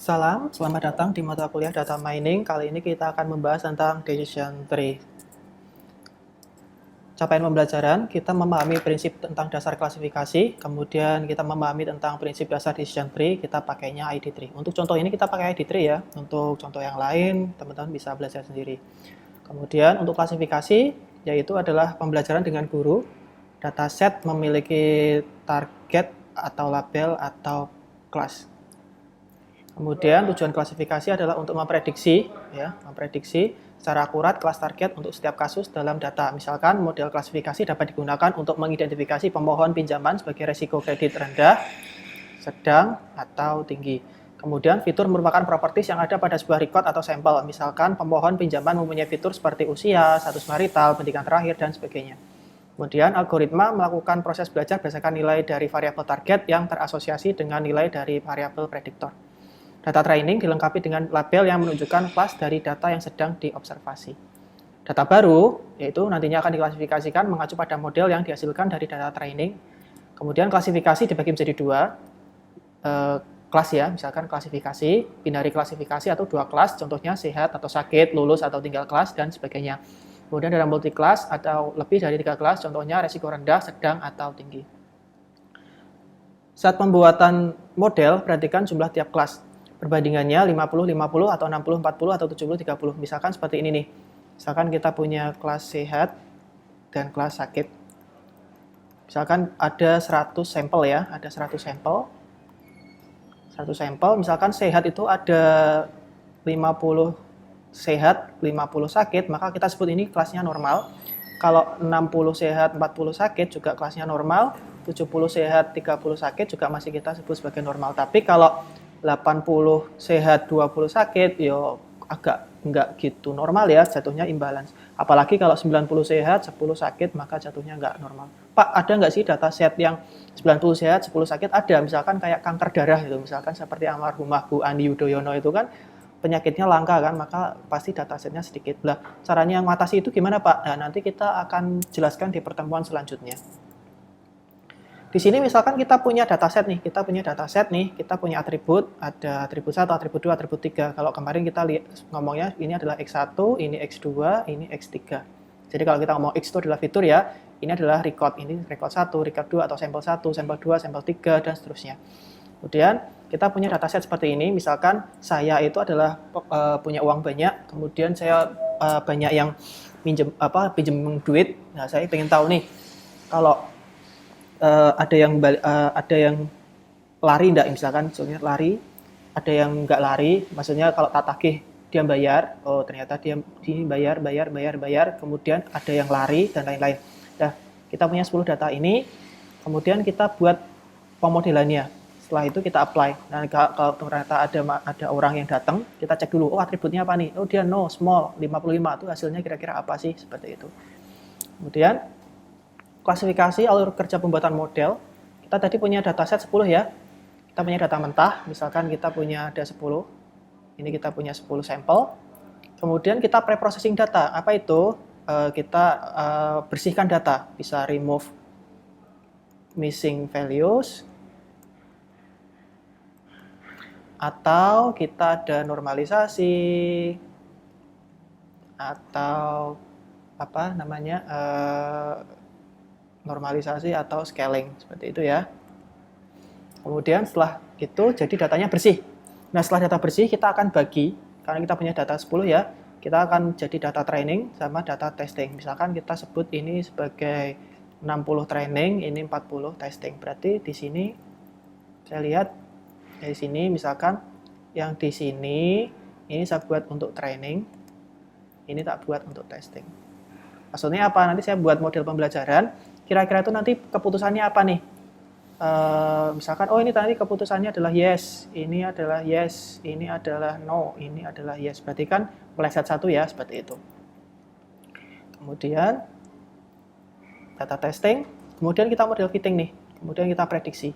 Salam, selamat datang di mata kuliah Data Mining. Kali ini kita akan membahas tentang Decision Tree. Capaian pembelajaran, kita memahami prinsip tentang dasar klasifikasi, kemudian kita memahami tentang prinsip dasar Decision Tree, kita pakainya ID Tree. Untuk contoh ini kita pakai ID Tree ya, untuk contoh yang lain teman-teman bisa belajar sendiri. Kemudian untuk klasifikasi, yaitu adalah pembelajaran dengan guru, dataset memiliki target atau label atau kelas. Kemudian tujuan klasifikasi adalah untuk memprediksi secara akurat kelas target untuk setiap kasus dalam data. Misalkan model klasifikasi dapat digunakan untuk mengidentifikasi pemohon pinjaman sebagai risiko kredit rendah, sedang, atau tinggi. Kemudian fitur merupakan properties yang ada pada sebuah record atau sampel. Misalkan pemohon pinjaman mempunyai fitur seperti usia, status marital, pendidikan terakhir, dan sebagainya. Kemudian algoritma melakukan proses belajar berdasarkan nilai dari variabel target yang terasosiasi dengan nilai dari variabel prediktor. Data training dilengkapi dengan label yang menunjukkan kelas dari data yang sedang diobservasi. Data baru, yaitu nantinya akan diklasifikasikan mengacu pada model yang dihasilkan dari data training. Kemudian klasifikasi dibagi menjadi dua kelas ya, misalkan klasifikasi, binary klasifikasi atau dua kelas, contohnya sehat atau sakit, lulus atau tinggal kelas, dan sebagainya. Kemudian dalam multi kelas atau lebih dari 3 kelas, contohnya resiko rendah, sedang, atau tinggi. Saat pembuatan model, perhatikan jumlah tiap kelas. Perbandingannya 50-50 atau 60-40 atau 70-30. Misalkan seperti ini nih. Misalkan kita punya kelas sehat dan kelas sakit. Misalkan ada 100 sampel ya, ada 100 sampel. 100 sampel, misalkan sehat itu ada 50 sehat, 50 sakit, maka kita sebut ini kelasnya normal. Kalau 60 sehat, 40 sakit juga kelasnya normal. 70 sehat, 30 sakit juga masih kita sebut sebagai normal. Tapi kalau 80 sehat, 20 sakit, yo agak nggak gitu normal ya, jatuhnya imbalance. Apalagi kalau 90 sehat, 10 sakit, maka jatuhnya nggak normal. Pak, ada nggak sih data set yang 90 sehat, 10 sakit? Ada, misalkan kayak kanker darah gitu, misalkan seperti almarhumah Bu Ani Yudhoyono itu kan penyakitnya langka kan, maka pasti datasetnya sedikit. Nah, caranya mengatasi itu gimana Pak? Nah, nanti kita akan jelaskan di pertemuan selanjutnya. Di sini misalkan kita punya dataset nih, kita punya atribut, ada atribut 1, atribut 2, atribut 3. Kalau kemarin kita lihat ngomongnya ini adalah X1, ini X2, ini X3. Jadi kalau kita ngomong X itu adalah fitur ya, ini adalah record, ini record 1, record 2 atau sampel 1, sampel 2, sampel 3 dan seterusnya. Kemudian kita punya dataset seperti ini, misalkan saya itu adalah punya uang banyak, kemudian saya banyak yang pinjam duit. Nah, saya ingin tahu nih, kalau ada yang lari enggak, misalkan contohnya lari, ada yang enggak lari, maksudnya kalau tak tagih dia bayar, oh ternyata dia bayar, kemudian ada yang lari dan lain-lain. Nah, kita punya 10 data ini, kemudian kita buat pemodelannya. Setelah itu kita apply. Nah, kalau ternyata ada orang yang datang, kita cek dulu, oh atributnya apa nih? Oh dia no, small, 55, itu hasilnya kira-kira apa sih? Seperti itu. Kemudian klasifikasi alur kerja pembuatan model. Kita tadi punya dataset 10 ya. Kita punya data mentah, misalkan kita punya ada 10. Ini kita punya 10 sampel. Kemudian kita pre-processing data. Apa itu? Kita bersihkan data, bisa remove missing values, atau kita ada normalisasi, atau apa namanya, normalisasi atau scaling, seperti itu ya. Kemudian setelah itu jadi datanya bersih. Nah, setelah data bersih kita akan bagi, karena kita punya data 10 ya, kita akan jadi data training sama data testing. Misalkan kita sebut ini sebagai 60 training, ini 40 testing. Berarti di sini saya lihat dari sini misalkan yang di sini ini saya buat untuk training, ini tak buat untuk testing. Maksudnya apa? Nanti saya buat model pembelajaran, kira-kira itu nanti keputusannya apa nih? Misalkan, oh ini tadi keputusannya adalah yes, ini adalah yes, ini adalah no, ini adalah yes. Berarti kan meleset satu ya, seperti itu. Kemudian data testing, kemudian kita model fitting nih, kemudian kita prediksi,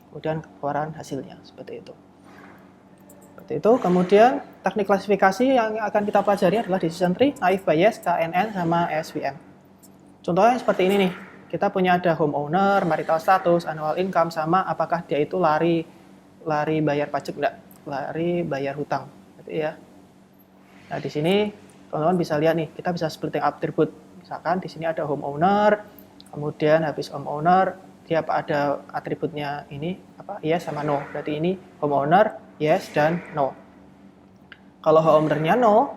kemudian keluaran hasilnya, seperti itu. Seperti itu. Kemudian teknik klasifikasi yang akan kita pelajari adalah decision tree, naive bayes, KNN, sama SVM. Contohnya seperti ini nih, kita punya ada homeowner, marital status, annual income, sama apakah dia itu lari bayar pajak enggak. lari bayar hutang. Gitu ya. Nah, di sini teman-teman bisa lihat nih, kita bisa splitting atribut. Misalkan di sini ada homeowner, kemudian habis homeowner dia ada atributnya ini apa? Yes sama no. Berarti ini homeowner, yes dan no. Kalau homeownernya no,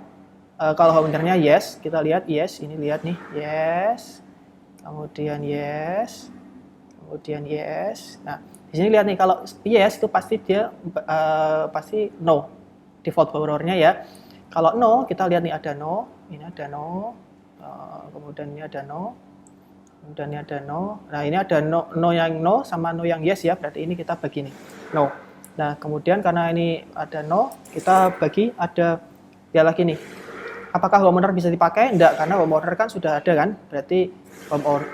kalau homeownernya yes, kita lihat yes, ini lihat nih, yes. Kemudian yes. Kemudian yes. Nah, di sini lihat nih kalau yes itu pasti dia pasti no. Default borrowernya ya. Kalau no, kita lihat nih ada no, ini ada no, kemudian ini ada no, kemudian ini ada no. Nah, ini ada no yang no sama no yang yes ya, berarti ini kita bagi nih, no. Nah, kemudian karena ini ada no, kita bagi ada dia lagi nih. Apakah homeowner bisa dipakai? Enggak, karena homeowner kan sudah ada kan, berarti homeowner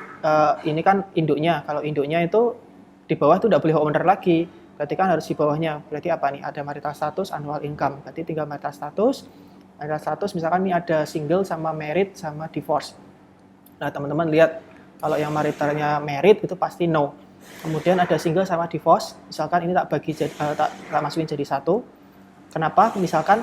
ini kan induknya. Kalau induknya itu di bawah itu tidak boleh homeowner lagi, berarti kan harus di bawahnya. Berarti apa nih? Ada marital status, annual income. Berarti tinggal marital status. Marital status misalkan ini ada single sama married sama divorce. Nah, teman-teman lihat kalau yang maritalnya married itu pasti no. Kemudian ada single sama divorce. Misalkan ini tak bagi tak masukin jadi satu. Kenapa? Misalkan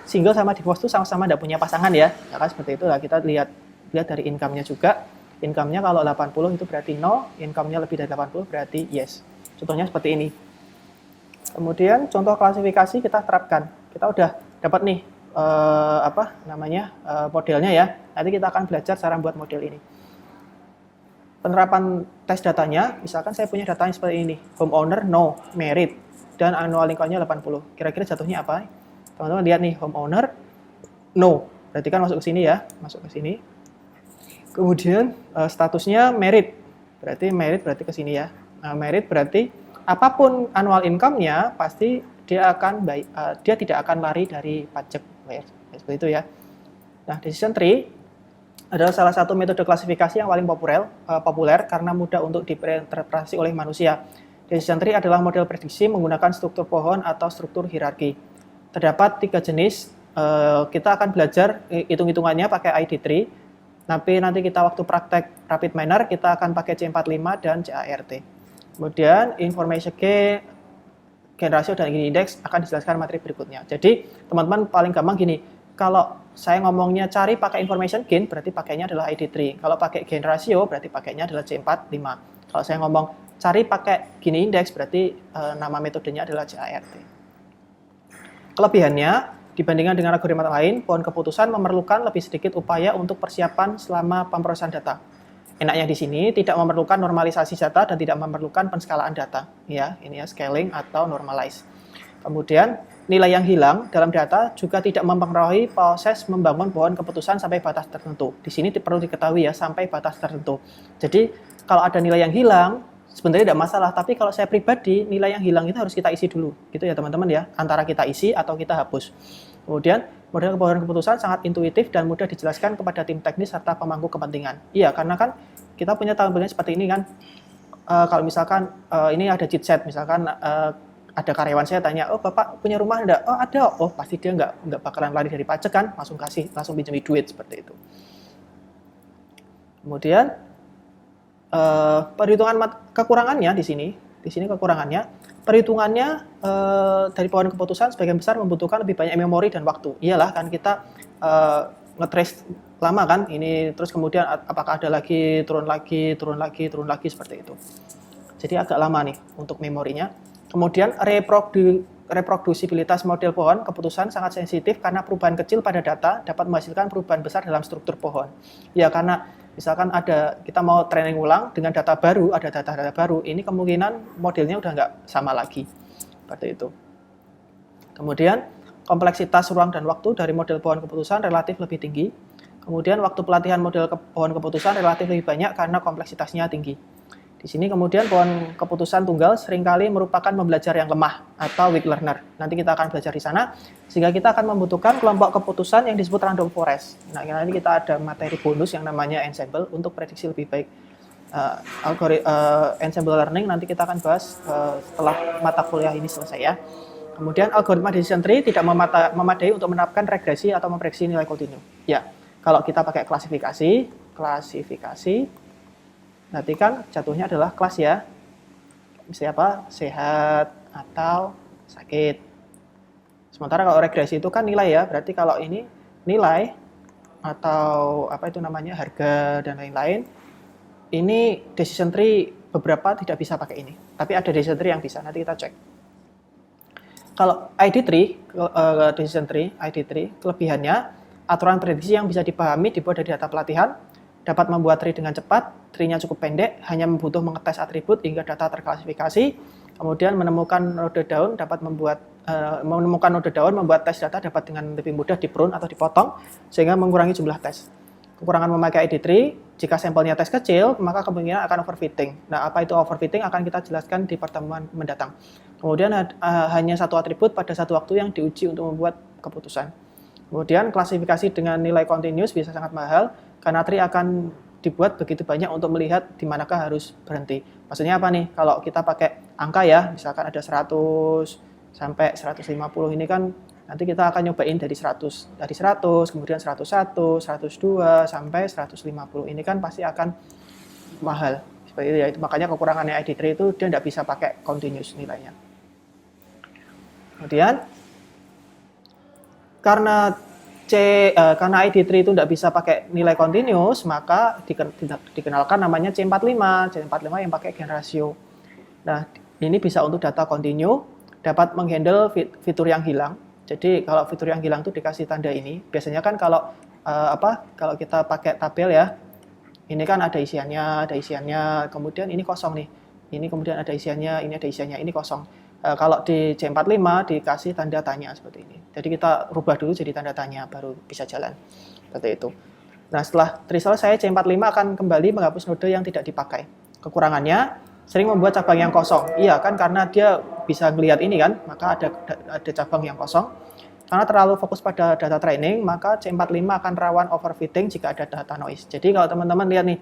single sama divorce itu sama-sama tidak punya pasangan ya. Ya kan seperti itu lah, kita lihat dari income-nya juga. Income-nya kalau 80 itu berarti no, income-nya lebih dari 80 berarti yes. Contohnya seperti ini. Kemudian contoh klasifikasi kita terapkan. Kita udah dapat nih modelnya ya. Nanti kita akan belajar cara membuat model ini. Penerapan tes datanya, misalkan saya punya datanya seperti ini. Homeowner no, married, dan annual income-nya 80. Kira-kira jatuhnya apa? Teman-teman lihat nih, homeowner no. Berarti kan masuk ke sini ya, masuk ke sini. Kemudian statusnya married. Berarti ke sini ya. Nah, married berarti apapun annual income-nya pasti dia tidak akan lari dari pajak. Seperti itu ya. Nah, decision tree adalah salah satu metode klasifikasi yang paling populer karena mudah untuk diinterpretasi oleh manusia. Decision tree adalah model prediksi menggunakan struktur pohon atau struktur hierarki. Terdapat 3 jenis. Kita akan belajar hitung-hitungannya pakai ID tree. Nanti kita waktu praktek rapid miner kita akan pakai C45 dan CART. Kemudian information gain ratio dan Gini index akan dijelaskan materi berikutnya. Jadi teman-teman paling gampang gini, kalau saya ngomongnya cari pakai information gain berarti pakainya adalah ID3. Kalau pakai gain ratio berarti pakainya adalah C45. Kalau saya ngomong cari pakai Gini index berarti nama metodenya adalah CART. Kelebihannya dibandingkan dengan algoritma lain, pohon keputusan memerlukan lebih sedikit upaya untuk persiapan selama pemrosesan data. Enaknya di sini tidak memerlukan normalisasi data dan tidak memerlukan penskalaan data. Ya, ini ya scaling atau normalize. Kemudian nilai yang hilang dalam data juga tidak mempengaruhi proses membangun pohon keputusan sampai batas tertentu. Di sini perlu diketahui ya, sampai batas tertentu. Jadi kalau ada nilai yang hilang, sebenarnya tidak masalah. Tapi kalau saya pribadi, nilai yang hilang itu harus kita isi dulu. Gitu ya teman-teman ya, antara kita isi atau kita hapus. Kemudian model pohon keputusan sangat intuitif dan mudah dijelaskan kepada tim teknis serta pemangku kepentingan. Iya, karena kan kita punya tampilan seperti ini kan. Kalau misalkan ini ada cheat set, misalkan ada karyawan saya tanya, oh bapak punya rumah enggak? Oh ada, oh pasti dia enggak bakalan lari dari pajak kan, langsung pinjami duit seperti itu. Kemudian perhitungan kekurangannya di sini kekurangannya, perhitungannya dari pohon keputusan sebagian besar membutuhkan lebih banyak memori dan waktu. Iyalah kan kita nge-trace lama kan, ini terus kemudian apakah ada lagi, turun lagi seperti itu. Jadi agak lama nih untuk memorinya. Kemudian reprodusibilitas model pohon keputusan sangat sensitif karena perubahan kecil pada data dapat menghasilkan perubahan besar dalam struktur pohon. Ya karena misalkan kita mau training ulang dengan data baru, ada data-data baru, ini kemungkinan modelnya udah nggak sama lagi. Seperti itu. Kemudian kompleksitas ruang dan waktu dari model pohon keputusan relatif lebih tinggi. Kemudian waktu pelatihan model pohon keputusan relatif lebih banyak karena kompleksitasnya tinggi. Di sini kemudian pohon keputusan tunggal seringkali merupakan pembelajar yang lemah atau weak learner. Nanti kita akan belajar di sana, sehingga kita akan membutuhkan kelompok keputusan yang disebut random forest. Nah, nanti kita ada materi bonus yang namanya ensemble untuk prediksi lebih baik. Ensemble learning nanti kita akan bahas setelah mata kuliah ini selesai ya. Kemudian algoritma decision tree tidak memadai untuk menerapkan regresi atau memprediksi nilai kontinu. Ya, kalau kita pakai klasifikasi, nanti kan jatuhnya adalah kelas ya. Misalnya apa? Sehat atau sakit. Sementara kalau regresi itu kan nilai ya, berarti kalau ini nilai atau apa itu namanya harga dan lain-lain, ini decision tree beberapa tidak bisa pakai ini, tapi ada decision tree yang bisa. Nanti kita cek. Kalau ID tree, decision tree, ID tree, kelebihannya aturan prediksi yang bisa dipahami dibuat dari data pelatihan, dapat membuat tree dengan cepat, tree-nya cukup pendek, hanya membutuh mengetes atribut hingga data terklasifikasi, kemudian menemukan node daun dapat membuat tes data dapat dengan lebih mudah di-prune atau dipotong sehingga mengurangi jumlah tes. Kekurangan memakai ID tree, jika sampelnya tes kecil, maka kemungkinan akan overfitting. Nah, apa itu overfitting akan kita jelaskan di pertemuan mendatang. Kemudian hanya satu atribut pada satu waktu yang diuji untuk membuat keputusan. Kemudian klasifikasi dengan nilai continuous bisa sangat mahal karena tree akan dibuat begitu banyak untuk melihat di manakah harus berhenti. Maksudnya apa nih? Kalau kita pakai angka ya, misalkan ada 100 sampai 150 ini kan nanti kita akan nyobain dari 100, kemudian 101, 102 sampai 150. Ini kan pasti akan mahal. Seperti itu ya. Itu makanya kekurangannya ID tree itu dia tidak bisa pakai continuous nilainya. Kemudian karena ID tree itu tidak bisa pakai nilai continuous, maka dikenalkan namanya C45 yang pakai gain ratio. Nah, ini bisa untuk data continue, dapat menghandle fitur yang hilang. Jadi kalau fitur yang hilang itu dikasih tanda ini. Biasanya kan kalau kalau kita pakai tabel ya, ini kan ada isiannya, kemudian ini kosong nih. Ini kemudian ada isiannya, ini kosong. Kalau di C45 dikasih tanda tanya seperti ini. Jadi kita rubah dulu jadi tanda tanya baru bisa jalan. Seperti itu. Nah, setelah tree selesai, C45 akan kembali menghapus node yang tidak dipakai. Kekurangannya sering membuat cabang yang kosong. Iya kan, karena dia bisa melihat ini kan, maka ada cabang yang kosong. Karena terlalu fokus pada data training, maka C45 akan rawan overfitting jika ada data noise. Jadi kalau teman-teman lihat nih,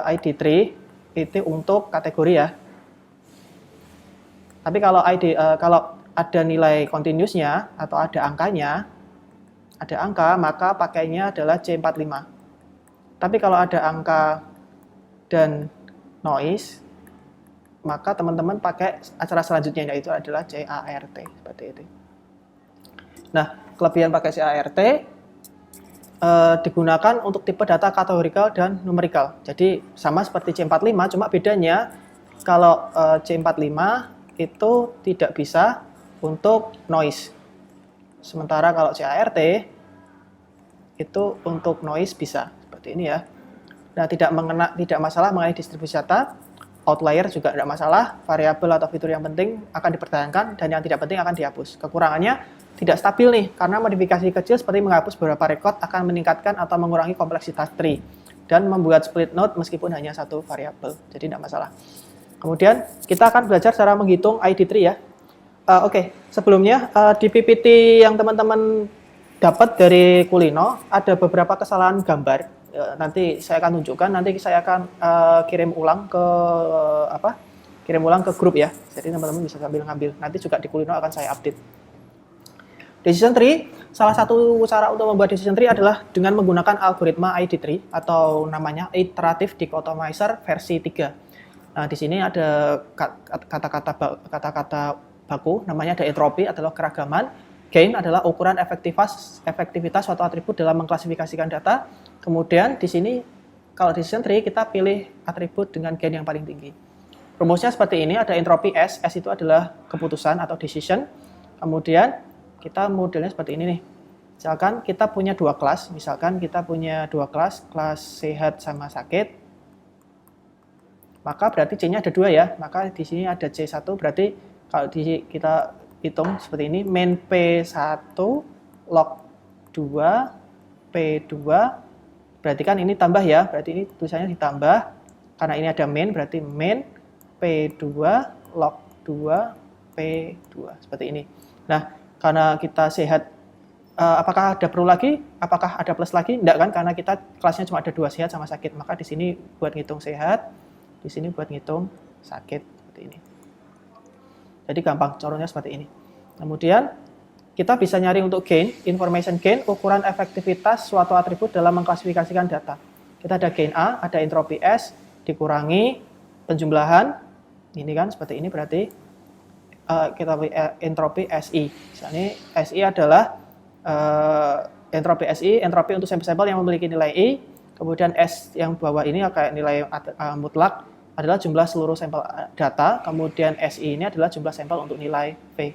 ID tree itu untuk kategori ya. Tapi kalau kalau ada nilai continuous-nya atau ada angkanya, maka pakainya adalah C45. Tapi kalau ada angka dan noise, maka teman-teman pakai acara selanjutnya, yaitu adalah CART seperti itu. Nah, kelebihan pakai CART digunakan untuk tipe data kategorikal dan numerikal. Jadi sama seperti C45, cuma bedanya kalau C45 itu tidak bisa untuk noise. Sementara kalau CART itu untuk noise bisa seperti ini ya. Nah, tidak masalah mengenai distribusi data. Outlier juga tidak masalah, variabel atau fitur yang penting akan dipertahankan dan yang tidak penting akan dihapus. Kekurangannya tidak stabil nih, karena modifikasi kecil seperti menghapus beberapa record akan meningkatkan atau mengurangi kompleksitas tree dan membuat split node meskipun hanya satu variabel, jadi tidak masalah. Kemudian kita akan belajar cara menghitung ID tree ya. Oke, sebelumnya di PPT yang teman-teman dapat dari Kulino ada beberapa kesalahan gambar. Nanti saya akan tunjukkan, nanti saya akan kirim ulang ke grup ya. Jadi teman-teman bisa ngambil. Nanti juga di Kulino akan saya update. Decision tree, salah satu cara untuk membuat decision tree adalah dengan menggunakan algoritma ID tree atau namanya iterative dichotomizer versi 3. Nah, di sini ada kata-kata baku, namanya ada entropi adalah keragaman, gain adalah ukuran efektivitas suatu atribut dalam mengklasifikasikan data. Kemudian di sini kalau decision tree kita pilih atribut dengan gain yang paling tinggi. Rumusnya seperti ini, ada entropi S itu adalah keputusan atau decision. Kemudian kita modelnya seperti ini nih. Misalkan kita punya dua kelas, kelas sehat sama sakit. Maka berarti C-nya ada 2 ya. Maka di sini ada C1, berarti kalau kita hitung seperti ini, main P1 log 2 P2, berarti kan ini tambah ya, berarti ini tulisannya ditambah, karena ini ada main, berarti main P2 log 2 P2, seperti ini. Nah, karena kita sehat, apakah ada perlu lagi? Apakah ada plus lagi? Enggak kan, karena kita kelasnya cuma ada 2 sehat sama sakit, maka di sini buat ngitung sehat, di sini buat ngitung sakit, seperti ini. Jadi gampang, caranya seperti ini. Kemudian kita bisa nyari untuk gain, information gain, ukuran efektivitas suatu atribut dalam mengklasifikasikan data. Kita ada gain A, ada entropi S, dikurangi penjumlahan, ini kan seperti ini berarti kita entropi SI. Misalnya SI adalah entropi SI, entropi untuk sampel-sampel yang memiliki nilai I. Kemudian S yang bawah ini kayak nilai mutlak adalah jumlah seluruh sampel data. Kemudian SI ini adalah jumlah sampel untuk nilai V.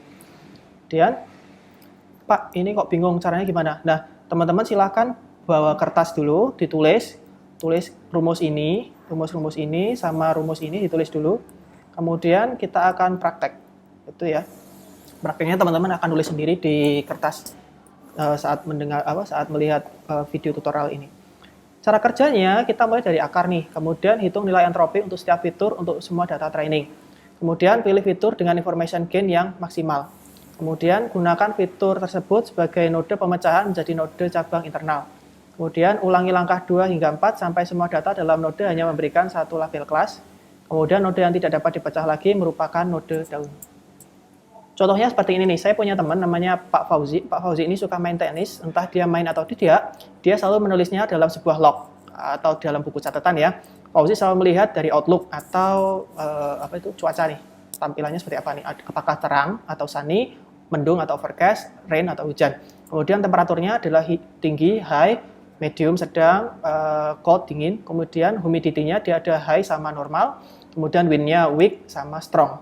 Kemudian, Pak, ini kok bingung caranya gimana? Nah, teman-teman silakan bawa kertas dulu, tulis rumus ini sama rumus ini ditulis dulu. Kemudian kita akan praktek. Itu ya. Prakteknya teman-teman akan tulis sendiri di kertas saat melihat video tutorial ini. Cara kerjanya kita mulai dari akar nih, kemudian hitung nilai entropi untuk setiap fitur untuk semua data training. Kemudian pilih fitur dengan information gain yang maksimal. Kemudian gunakan fitur tersebut sebagai node pemecahan menjadi node cabang internal. Kemudian ulangi langkah 2 hingga 4 sampai semua data dalam node hanya memberikan satu label kelas. Kemudian node yang tidak dapat dipecah lagi merupakan node daun. Contohnya seperti ini nih, saya punya teman namanya Pak Fauzi. Pak Fauzi ini suka main tenis, entah dia main atau tidak, dia selalu menulisnya dalam sebuah log atau dalam buku catatan ya. Fauzi selalu melihat dari Outlook atau cuaca nih, tampilannya seperti apa nih, apakah terang atau sunny, mendung atau overcast, rain atau hujan. Kemudian temperaturnya adalah tinggi, high, medium, sedang, cold, dingin. Kemudian humidity-nya dia ada high sama normal, kemudian wind-nya weak sama strong.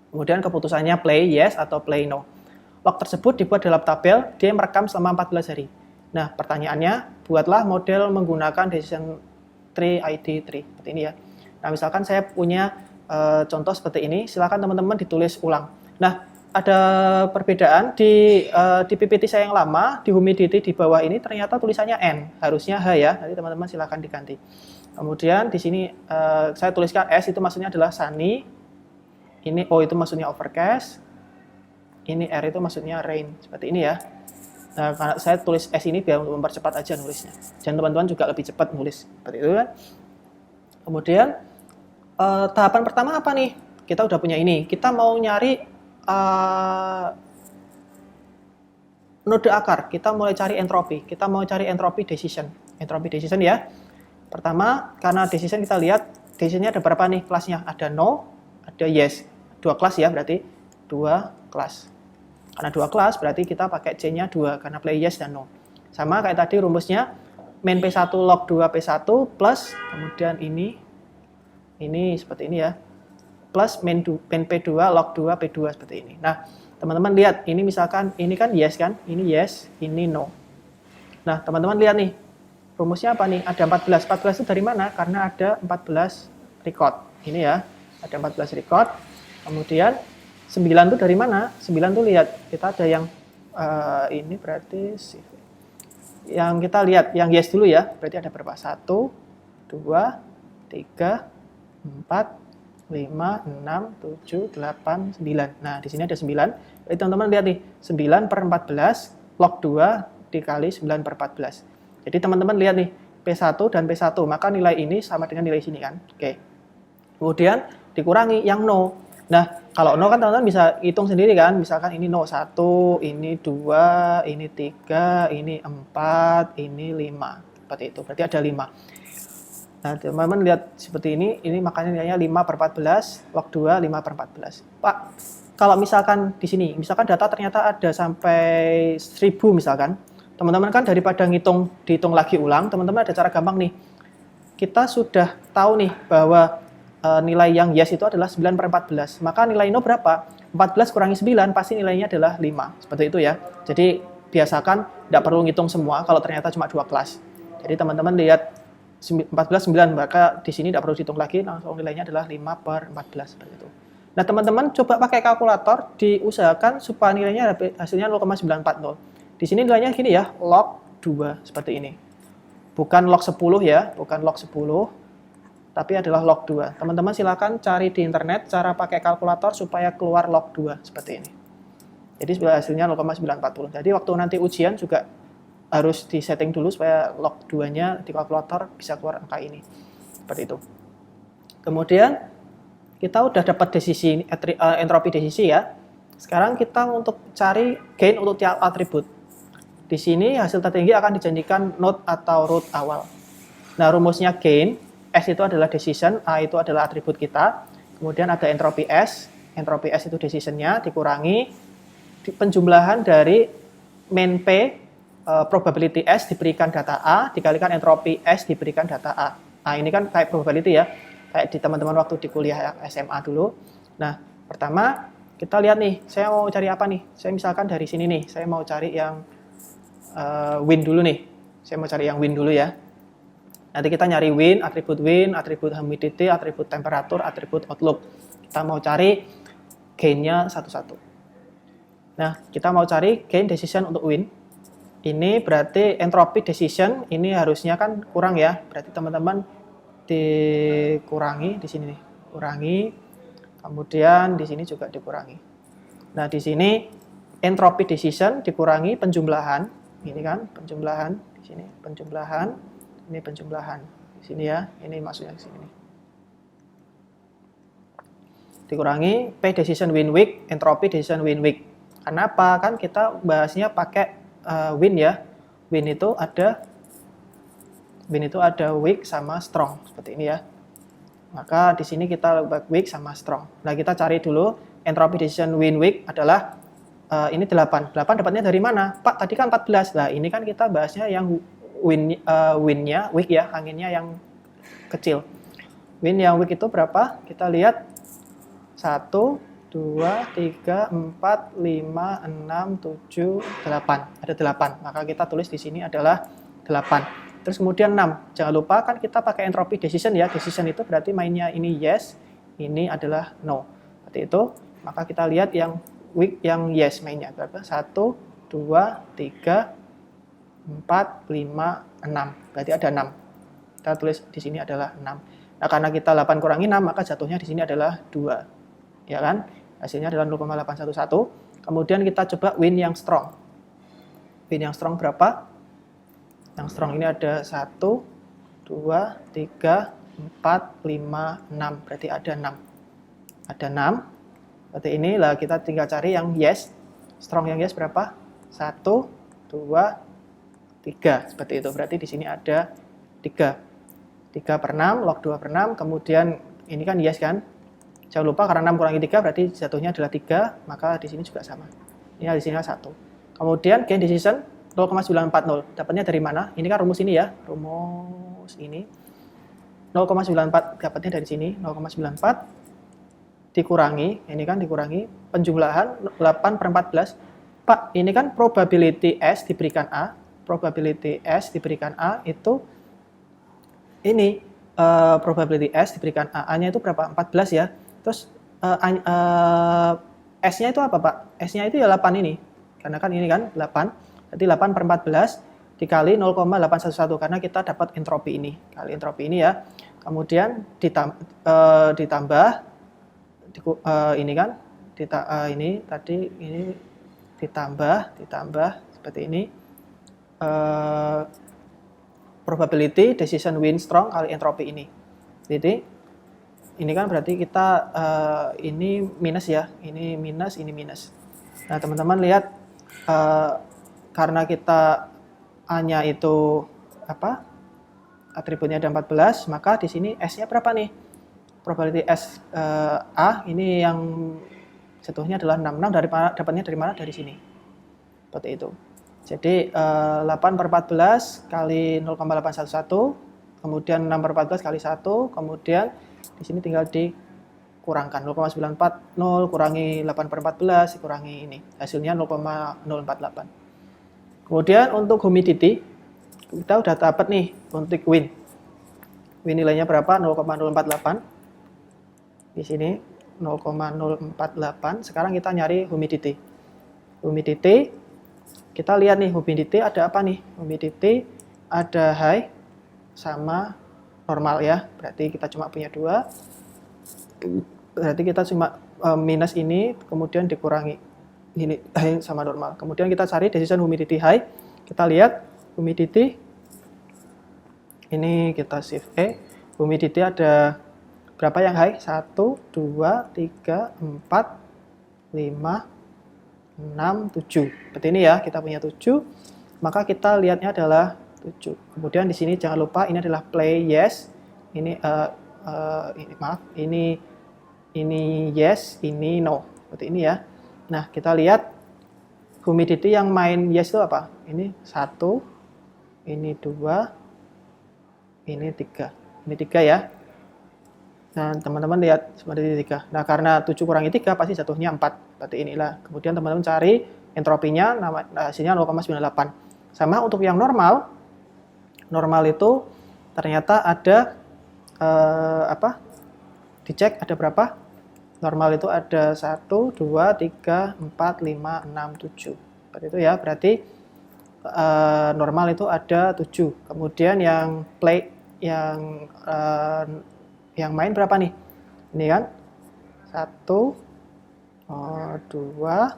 Kemudian keputusannya play yes atau play no. Log tersebut dibuat dalam tabel, dia merekam selama 14 hari. Nah, pertanyaannya, buatlah model menggunakan decision tree ID tree. Seperti ini ya. Nah, misalkan saya punya contoh seperti ini, silakan teman-teman ditulis ulang. Nah, ada perbedaan di PPT saya yang lama, di humidity di bawah ini ternyata tulisannya N, harusnya H ya. Nanti teman-teman silakan diganti. Kemudian di sini saya tuliskan S, itu maksudnya adalah sunny. Ini O itu maksudnya overcast, ini R itu maksudnya rain, seperti ini ya. Nah, karena saya tulis S ini biar mempercepat aja nulisnya. Dan teman-teman juga lebih cepat nulis, seperti itu kan. Kemudian, tahapan pertama apa nih? Kita udah punya ini, kita mau nyari node akar, kita mulai cari entropi, kita mau cari entropi decision ya. Pertama, karena decision kita lihat, decisionnya ada berapa nih kelasnya? Ada no, ada yes, 2 kelas ya, berarti 2 kelas. Karena 2 kelas berarti kita pakai C-nya 2 karena play yes dan no. Sama kayak tadi rumusnya main P1 log 2 P1 plus kemudian ini seperti ini ya. Plus main P2 log 2 P2 seperti ini. Nah, teman-teman lihat, ini misalkan ini kan yes kan? Ini yes, ini no. Nah, teman-teman lihat nih. Rumusnya apa nih? Ada 14. 14 itu dari mana? Karena ada 14 record. Ini ya. Ada 14 record, kemudian 9 itu dari mana? 9 itu lihat, kita ada yang ini berarti yang kita lihat, yang yes dulu ya, berarti ada berapa? 1, 2, 3, 4, 5, 6, 7, 8, 9. Nah, di sini ada 9, jadi teman-teman lihat nih, 9 per 14, log 2 dikali 9 per 14. Jadi teman-teman lihat nih, P1 dan P1, maka nilai ini sama dengan nilai sini kan? Oke. Kemudian dikurangi yang no. Nah, kalau no kan teman-teman bisa hitung sendiri kan. Misalkan ini no 1, ini 2, ini 3, ini 4, ini 5. Seperti itu. Berarti ada 5. Nah, teman-teman lihat seperti ini makanya nilainya 5 per 14, log 2, 5 per 14. Pak, kalau misalkan di sini, misalkan data ternyata ada sampai 1000 misalkan, teman-teman kan daripada dihitung lagi ulang, teman-teman ada cara gampang nih. Kita sudah tahu nih bahwa nilai yang yes itu adalah 9 per 14. Maka nilai no berapa? 14 kurangi 9 pasti nilainya adalah 5. Seperti itu ya. Jadi biasakan tidak perlu ngitung semua kalau ternyata cuma 2 kelas. Jadi teman-teman lihat 14, 9, maka di sini tidak perlu dihitung lagi, langsung nilainya adalah 5 per 14. Seperti itu. Nah teman-teman coba pakai kalkulator, diusahakan supaya nilainya hasilnya 0,940. Di sini nilainya gini ya, log 2 seperti ini. Bukan log 10 ya, bukan log 10. Tapi adalah log 2. Teman-teman silakan cari di internet cara pakai kalkulator supaya keluar log 2 seperti ini. Jadi hasilnya 0,940. Jadi waktu nanti ujian juga harus disetting dulu supaya log 2-nya di kalkulator bisa keluar angka ini. Seperti itu. Kemudian kita udah dapat entropi desisi ya. Sekarang kita untuk cari gain untuk tiap atribut. Di sini hasil tertinggi akan dijanjikan node atau root awal. Nah, rumusnya gain S itu adalah decision, A itu adalah atribut kita. Kemudian ada entropi S. Entropi S itu decision-nya dikurangi penjumlahan dari main P, probability S diberikan data A, dikalikan entropi S diberikan data A. Nah, ini kan kayak probability ya, kayak di teman-teman waktu di kuliah SMA dulu. Nah, pertama kita lihat nih, saya mau cari apa nih? Saya misalkan dari sini nih, saya mau cari yang win dulu nih. Saya mau cari yang win dulu ya. Nanti kita nyari win, atribut humidity, atribut temperatur, atribut outlook. Kita mau cari gain-nya satu-satu. Nah, kita mau cari gain decision untuk win. Ini berarti entropy decision, ini harusnya kan kurang ya. Berarti teman-teman dikurangi di sini nih. Kurangi, kemudian di sini juga dikurangi. Nah, di sini entropy decision dikurangi penjumlahan. Ini kan penjumlahan, di sini penjumlahan, ini penjumlahan. Di sini ya, ini maksudnya di sini nih. Dikurangi P decision win weak, entropy decision win weak. Kenapa? Kan kita bahasnya pakai win ya. Win itu ada weak sama strong seperti ini ya. Maka di sini kita weak sama strong. Nah, kita cari dulu entropy decision win weak adalah ini 8. 8 dapatnya dari mana? Pak, tadi kan 14. Nah, ini kan kita bahasnya yang win-nya weak ya, anginnya yang kecil. Win yang weak itu berapa? Kita lihat 1, 2, 3, 4, 5, 6, 7, 8. Ada 8. Maka kita tulis di sini adalah 8. Terus kemudian 6. Jangan lupa kan kita pakai entropy decision ya. Decision itu berarti mainnya ini yes, ini adalah no. Seperti itu. Maka kita lihat yang weak yang yes mainnya berapa? 1, 2, 3, 4, 5, 6. Berarti ada 6. Kita tulis di sini adalah 6. Nah, karena kita 8 kurangi 6, maka jatuhnya di sini adalah 2. Ya kan? Hasilnya adalah 0,811. Kemudian kita coba win yang strong. Win yang strong berapa? Yang strong ini ada 1, 2, 3, 4, 5, 6. Berarti ada 6. Ada 6. Berarti inilah kita tinggal cari yang yes. Strong yang yes berapa? 1, 2, 3. Seperti itu. Berarti di sini ada 3. 3 per 6, log 2 per 6. Kemudian ini kan yes kan? Jangan lupa karena 6 kurangi 3 berarti jatuhnya adalah 3, maka di sini juga sama. Ini di sini 1. Kemudian gain decision 0,940. Dapatnya dari mana? Ini kan rumus ini ya, rumus ini. 0,94 dapatnya dari sini, 0,94 dikurangi, ini kan dikurangi penjumlahan 8 per 14. Pak, ini kan probability S diberikan A, probability S diberikan A itu ini probability S diberikan A-nya itu berapa? 14 ya. Terus S-nya itu apa, Pak? S-nya itu ya 8 ini. Karena kan ini kan 8. Jadi 8 per 14 dikali 0,811 karena kita dapat entropi ini. Kali entropi ini ya. Kemudian ditambah ini kan ini tadi ini ditambah seperti ini. Probability decision win strong kali entropi ini. Jadi ini kan berarti kita ini minus ya, ini minus, ini minus. Nah, teman-teman lihat karena kita A-nya itu apa? Atributnya ada 14, maka di sini S-nya berapa nih? Probability S A ini yang jatuhnya adalah 66, dapatnya dari mana? Dari sini. Seperti itu. Jadi 8 per 14 kali 0,811, kemudian 6 per 14 kali 1, kemudian di sini tinggal dikurangkan 0,940 kurangi 8 per 14 dikurangi ini. Hasilnya 0,048. Kemudian untuk humidity kita udah dapat nih untuk win. Win nilainya berapa? 0,048. Di sini 0,048. Sekarang kita nyari humidity. Humidity kita lihat nih humidity ada apa nih? Humidity ada high sama normal ya. Berarti kita cuma punya 2. Berarti kita cuma minus ini kemudian dikurangi ini high sama normal. Kemudian kita cari decision humidity high. Kita lihat humidity ini kita shift E. Humidity ada berapa yang high? 1, 2, 3, 4, 5, 6, 7. Seperti ini ya, kita punya 7. Maka kita lihatnya adalah 7. Kemudian di sini jangan lupa ini adalah play yes. Ini ini yes, ini no. Seperti ini ya. Nah, kita lihat humidity yang main yes itu apa? Ini 1, ini 2, ini 3. Ini 3 ya. Nah, teman-teman lihat seperti 3. Nah, karena 7 kurangi 3 pasti jatuhnya 4. Berarti inilah. Kemudian teman-teman cari entropinya, hasilnya 0,98. Sama untuk yang normal. Normal itu ternyata ada dicek ada berapa? Normal itu ada 1, 2, 3, 4, 5, 6, 7. Seperti itu ya. Berarti normal itu ada 7. Kemudian yang play yang main berapa nih? Ini kan 1, 2,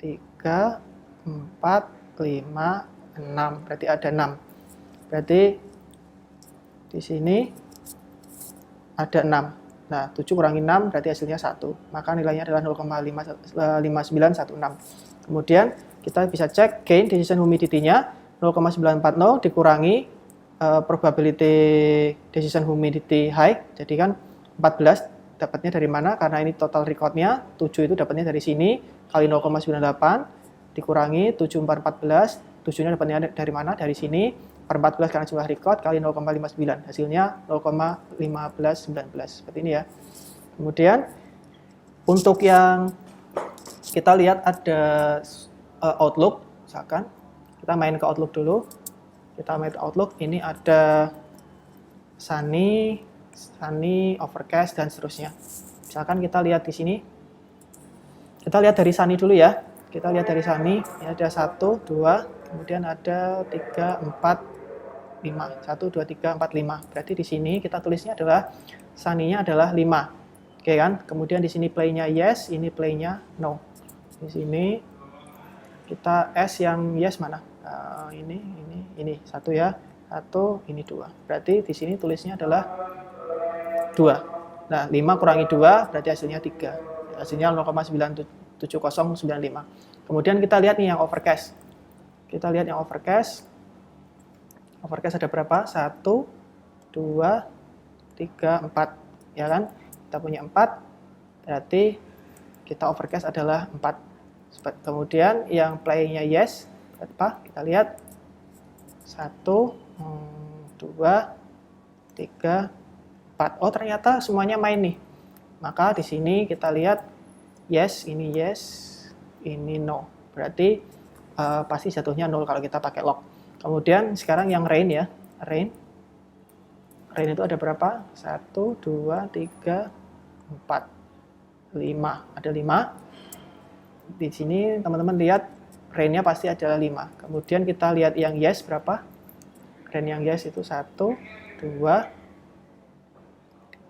3, 4, 5, 6. Berarti ada 6. Berarti di sini ada 6. Nah, 7 kurangi 6 berarti hasilnya 1. Maka nilainya adalah 0,5916. Kemudian kita bisa cek gain decision humidity-nya 0,940 dikurangi probability decision humidity high. Jadi kan 14 dapatnya dari mana? Karena ini total record-nya, 7 itu dapatnya dari sini, kali 0,98 dikurangi 7414, 7-nya dapatnya dari mana? Dari sini, per 14 karena jumlah record, kali 0,59, hasilnya 0,1519, seperti ini ya. Kemudian, untuk yang kita lihat ada Outlook, misalkan, kita main ke Outlook dulu. Kita main ke Outlook, ini ada sunny, overcast, dan seterusnya. Misalkan kita lihat di sini, kita lihat dari sunny dulu ya. Kita lihat dari sunny, ini ada 1, 2, kemudian ada 3, 4, 5. 1, 2, 3, 4, 5. Berarti di sini kita tulisnya adalah sunny-nya adalah 5. Oke kan? Kemudian di sini play-nya yes, ini play-nya no. Di sini kita S yang yes mana? Ini 1 ya. 1, ini 2. Berarti di sini tulisnya adalah 2. Nah, 5 kurangi 2 berarti hasilnya 3. Hasilnya 0,97095. Kemudian kita lihat nih yang overcast. Kita lihat yang overcast. Overcast ada berapa? 1, 2, 3, 4. Ya kan? Kita punya 4. Berarti kita overcast adalah 4. Kemudian yang play-nya yes. Apa? Kita lihat. 1, 2, 3, 4. Oh, ternyata semuanya main nih. Maka di sini kita lihat yes, ini no. Berarti pasti jatuhnya 0 kalau kita pakai log. Kemudian sekarang yang rain ya. Rain itu ada berapa? 1, 2, 3, 4, 5. Ada 5. Di sini teman-teman lihat rain-nya pasti adalah 5. Kemudian kita lihat yang yes berapa? Rain yang yes itu 1, 2,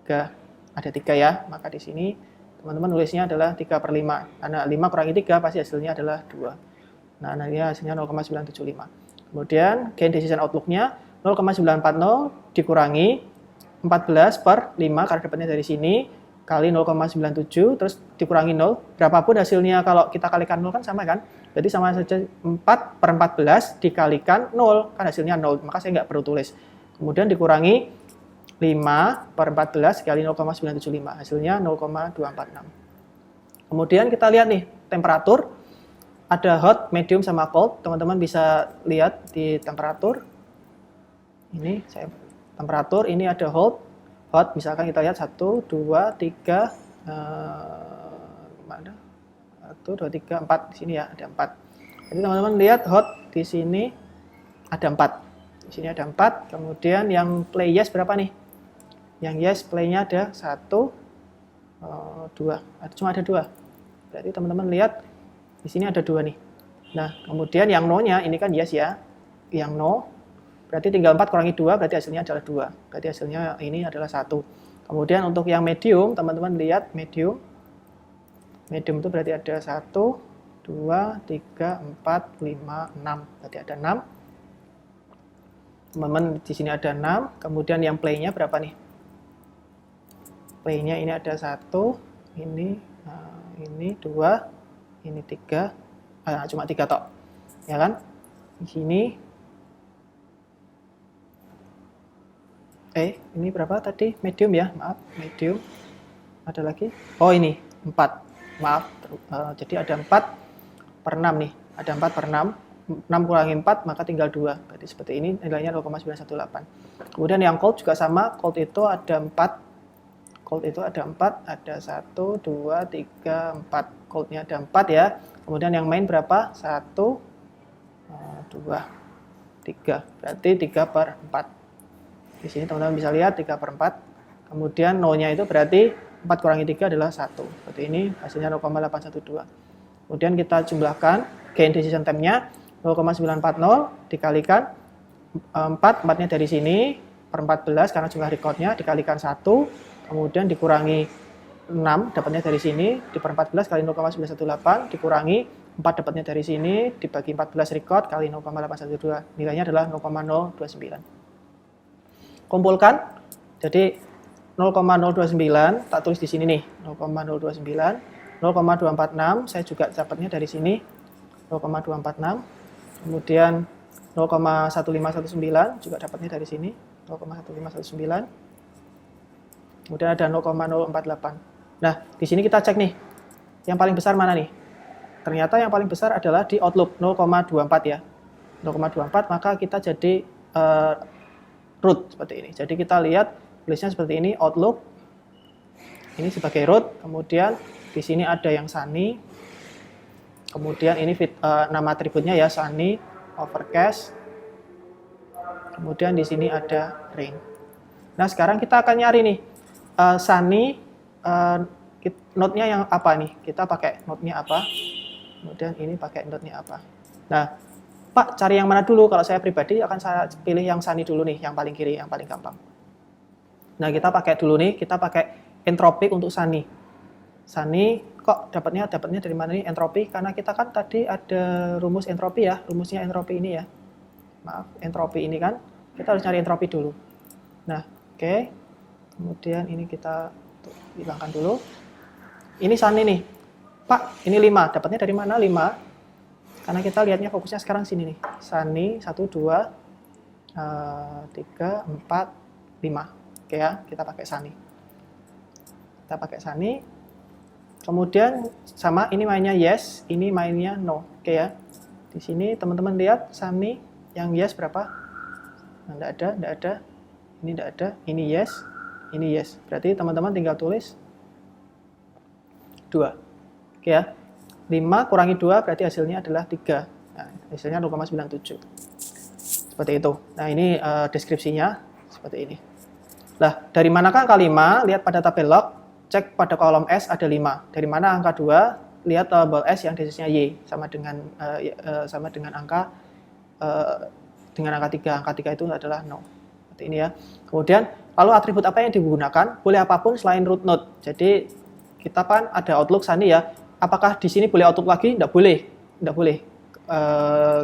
3. Ada 3 ya. Maka di sini teman-teman nulisnya adalah 3/5. Karena 5 kurangi 3 pasti hasilnya adalah 2. Nah, ini hasilnya 0,975. Kemudian gain decision outlook-nya 0,940 dikurangi 14 per 5 karena dapatnya dari sini, kali 0,97 terus dikurangi 0. Berapapun hasilnya kalau kita kalikan 0 kan sama kan? Jadi sama saja 4 per 14 dikalikan 0, kan hasilnya 0. Maka saya nggak perlu tulis. Kemudian dikurangi 5 per 14 kali 0,975. Hasilnya 0,246. Kemudian kita lihat nih, temperatur. Ada hot, medium, sama cold. Teman-teman bisa lihat di temperatur. Ini saya temperatur, ini ada hot. Misalkan kita lihat 1, 2, 3, mana? 1, 2, 3, 4. Di sini ya, ada 4. Jadi teman-teman lihat hot di sini ada 4. Di sini ada 4. Kemudian yang play yes berapa nih? Yang yes play-nya ada 1, 2. Cuma ada 2. Berarti teman-teman lihat di sini ada 2 nih. Nah, kemudian yang no-nya ini kan yes ya. Yang no berarti tinggal 4 kurangi 2 berarti hasilnya adalah 2. Berarti hasilnya ini adalah 1. Kemudian untuk yang medium, teman-teman lihat medium. Medium itu berarti ada 1, 2, 3, 4, 5, 6. Berarti ada 6. Teman-teman di sini ada 6. Kemudian yang play-nya berapa nih? Play-nya ini ada 1, ini 2, ini 3. Cuma 3 tok. Ya kan? Di sini ini berapa tadi? Medium ya, maaf, medium. Ada lagi? Oh ini 4. Maaf, jadi ada 4 per 6 nih. Ada 4 per 6. 6 kurangi 4 maka tinggal 2. Berarti seperti ini nilainya 0,918. Kemudian yang cold juga sama. Cold itu ada 4. Cold itu ada 4. Ada 1, 2, 3, 4. Coldnya ada 4 ya. Kemudian yang main berapa? 1, 2, 3. Berarti 3 per 4. Di sini teman-teman bisa lihat 3 per 4. Kemudian no-nya itu berarti 4 kurangi 3 adalah 1. Seperti ini hasilnya 0,812. Kemudian kita jumlahkan gain decision time-nya 0,940 dikalikan 4, 4-nya dari sini per 14 karena jumlah record-nya dikalikan 1, kemudian dikurangi 6 dapatnya dari sini per 14 kali 0,918 dikurangi 4 dapatnya dari sini dibagi 14 record kali 0,812 nilainya adalah 0,029. Kumpulkan, jadi 0,029 tak tulis di sini nih 0,029, 0,246 saya juga dapatnya dari sini 0,246, kemudian 0,1519 juga dapatnya dari sini 0,1519, kemudian ada 0,048. Nah di sini kita cek nih yang paling besar mana nih, ternyata yang paling besar adalah di Outlook 0,24 ya, 0,24 maka kita jadi root seperti ini. Jadi kita lihat tulisnya seperti ini, Outlook ini sebagai root, kemudian di sini ada yang sunny, kemudian ini nama atributnya ya sunny, overcast, kemudian di sini ada rain. Nah sekarang kita akan nyari nih sunny, node-nya yang apa nih? Kita pakai node-nya apa? Kemudian ini pakai node-nya apa? Nah Pak, cari yang mana dulu? Kalau saya pribadi akan saya pilih yang sunny dulu nih, yang paling kiri, yang paling gampang. Nah, kita pakai dulu nih, kita pakai entropik untuk sunny. Sunny, kok dapatnya dari mana nih entropi? Karena kita kan tadi ada rumus entropi ya, rumusnya entropi ini ya. Maaf, entropi ini kan, kita harus cari entropi dulu. Nah, oke. Kemudian ini kita hilangkan dulu. Ini sunny nih. Pak, ini 5, dapatnya dari mana 5? Karena kita lihatnya fokusnya sekarang sini nih. Sunny 1, 2, 3, 4, 5. Oke ya, kita pakai sunny. Kita pakai sunny. Kemudian sama ini mainnya yes, ini mainnya no. Oke ya. Di sini teman-teman lihat sunny yang yes berapa? Nah, enggak ada. Ini enggak ada. Ini yes. Berarti teman-teman tinggal tulis 2. Oke ya. 5 kurangi 2 berarti hasilnya adalah 3. Nah, hasilnya 0,97. Seperti itu. Nah, ini deskripsinya seperti ini. Nah, dari manakah angka 5? Lihat pada tabel log, cek pada kolom S ada 5. Dari mana angka 2? Lihat tabel S yang desisnya Y sama dengan angka 3. Angka 3 itu adalah 0. Seperti ini ya. Kemudian, lalu atribut apa yang digunakan? Boleh apapun selain root node. Jadi, kita kan ada Outlook sunny ya. Apakah di sini boleh Outlook lagi? Tidak boleh.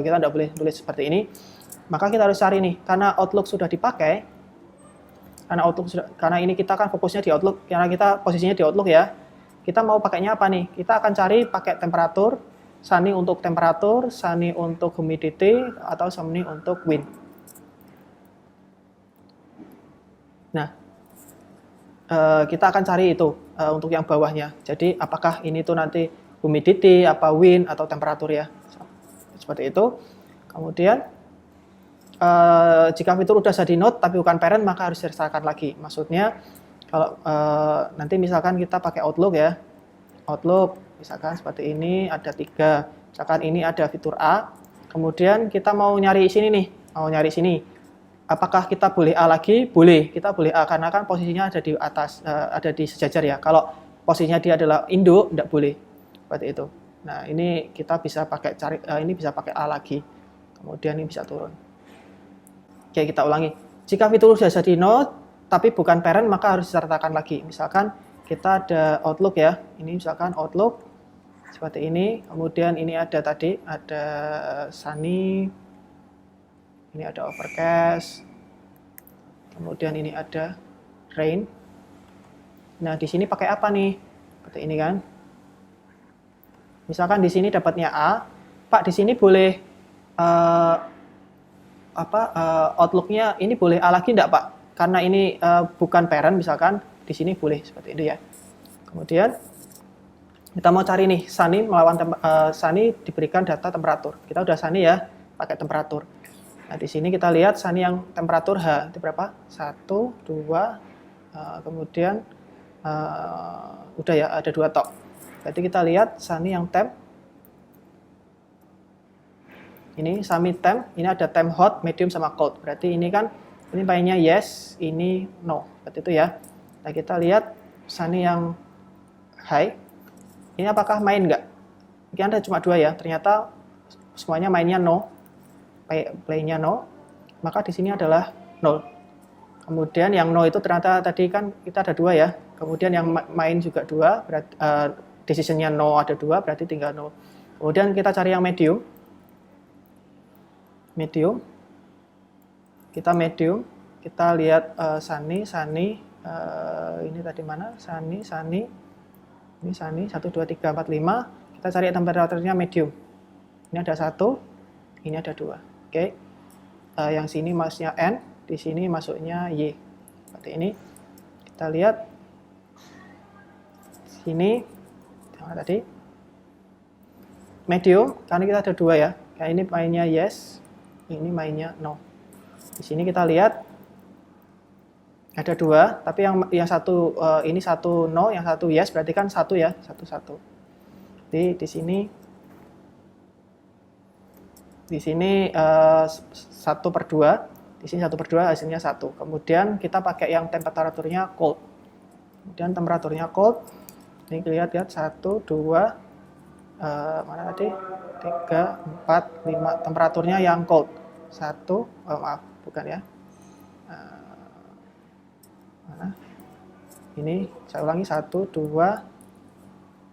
Kita tidak boleh tulis seperti ini. Maka kita harus cari nih, karena Outlook sudah dipakai, karena ini kita kan fokusnya di Outlook, karena kita posisinya di Outlook ya. Kita mau pakainya apa nih? Kita akan cari pakai temperatur, sunny untuk temperatur, sunny untuk humidity, atau sunny untuk wind. Nah, kita akan cari itu untuk yang bawahnya. Jadi apakah ini tuh nanti humidity, apa wind atau temperatur ya. Seperti itu. Kemudian jika fitur udah jadi node tapi bukan parent maka harus direstarkan lagi. Maksudnya kalau nanti misalkan kita pakai Outlook ya. Outlook misalkan seperti ini ada 3. Misalkan ini ada fitur A. Kemudian kita mau nyari sini nih, apakah kita boleh A lagi? Boleh, kita boleh A karena kan posisinya ada di atas, ada di sejajar ya. Kalau posisinya dia adalah induk, tidak boleh. Seperti itu. Nah, ini kita bisa pakai ini bisa pakai A lagi. Kemudian ini bisa turun. Oke, kita ulangi. Jika fitur sudah jadi node, tapi bukan parent, maka harus disertakan lagi. Misalkan kita ada Outlook ya. Ini misalkan Outlook seperti ini. Kemudian ini ada tadi, ada sunny. Ini ada overcast, kemudian ini ada rain. Nah, di sini pakai apa nih? Seperti ini kan. Misalkan di sini dapatnya A, Pak di sini boleh Outlook-nya ini boleh A lagi enggak Pak? Karena ini bukan parent misalkan, di sini boleh seperti itu ya. Kemudian kita mau cari nih Sunny Sunny diberikan data temperatur. Kita udah Sunny ya, pakai temperatur. Nah, di sini kita lihat Sunny yang temperatur H itu berapa? 1, 2, kemudian udah ya, ada 2 tok. Berarti kita lihat Sunny yang temp. Ini Sunny temp, ini ada temp hot, medium sama cold. Berarti ini kan ini mainnya yes, ini no. Berarti itu ya. Nah, kita lihat Sunny yang high. Ini apakah main nggak? Ini ada cuma 2 ya. Ternyata semuanya mainnya no. Play-nya no. Maka di sini adalah 0. Kemudian yang no itu ternyata tadi kan kita ada 2 ya. Kemudian yang main juga 2. Berarti decision-nya no ada 2, berarti tinggal no. Kemudian kita cari yang medium. Medium. Kita medium. Kita lihat Sunny. Ini tadi mana? Sunny. Ini Sunny 1, 2, 3, 4, 5. Kita cari temperaturnya medium. Ini ada 1, ini ada 2. Oke. Yang sini masuknya N, di sini masuknya Y. Seperti ini. Kita lihat sini sama tadi. Medium, karena kita ada 2 ya. Kayak ini mainnya yes, ini mainnya no. Di sini kita lihat ada 2, tapi yang satu ini 1 no, yang 1 yes, berarti kan 1 ya, 1. Jadi di sini 1/2, di sini 1/2 hasilnya 1. Kemudian kita pakai yang temperaturnya cold. Kemudian temperaturnya cold, ini lihat 1, 2, mana tadi? 3, 4, 5. Temperaturnya yang cold. 1, maaf, bukan ya. Mana? Ini saya ulangi 1, 2,